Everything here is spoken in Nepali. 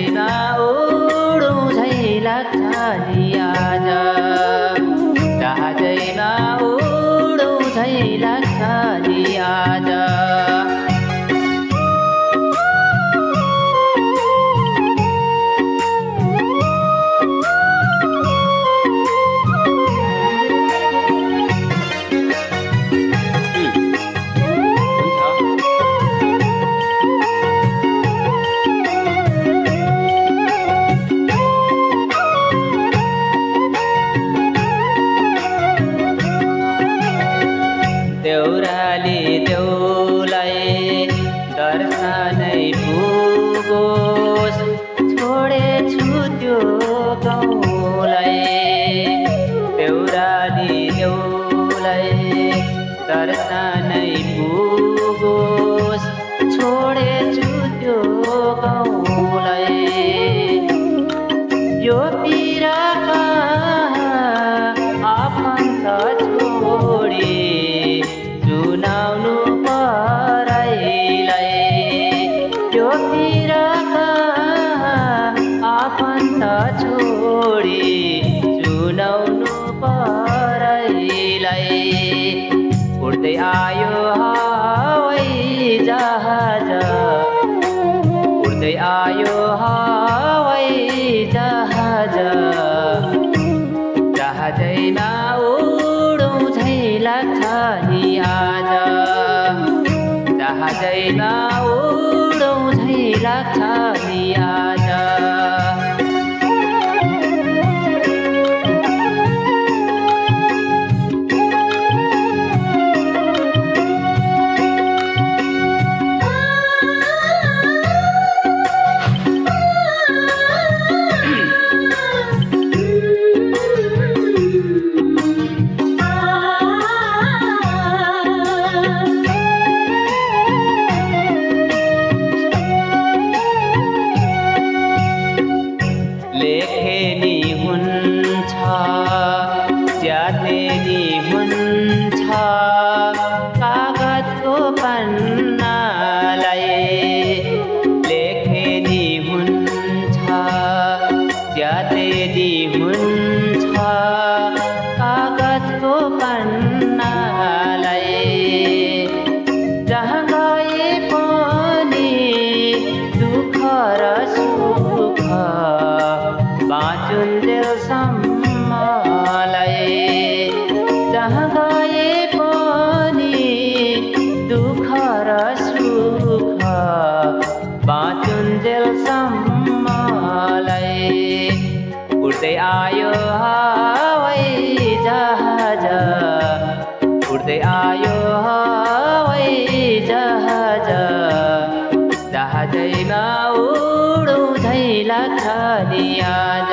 जहाजैमा उडौँ झै लाग्छ नि आज जहाजैमा उडौँ झै लाग्छ नि आज देउराली देउलाई दर्शनै पुगोस् छोडेछु त्यो गाउँलाई देउराली देउलाई दर्शनै पुगोस् छोडेछु त्यो गाउँलाई यो पिराका आफन्त छोडी सुनाउनु पराइलाई यो पिराका आफन्त छोडी सुनाउनु पराइलाई उड्दै आयो हवाई जहाज उड्दै आयो हवाई जहाज जहाजैमा उडौँ झै लाग्छ नि आज जहाजैमा उडौँ झै लाग्छ नि आज लेखे नि हुन्छ च्याते नि हुन्छ कागजको पन्नालाई लेखे नि हुन्छ च्याते नि हुन्छ कागजको पन्नालाई जहाँ गए पनि दुःख र सुख बाँचुन्जेलसम्मलाई जहाँ गए पनि दुःख र सुख बाँचुन्जेलसम्मलाई उड्दै आयो हवाई जहाज उड्दै आयो हवाई जहाज जहाजैमा उडौँ झै लाग्छ नि आज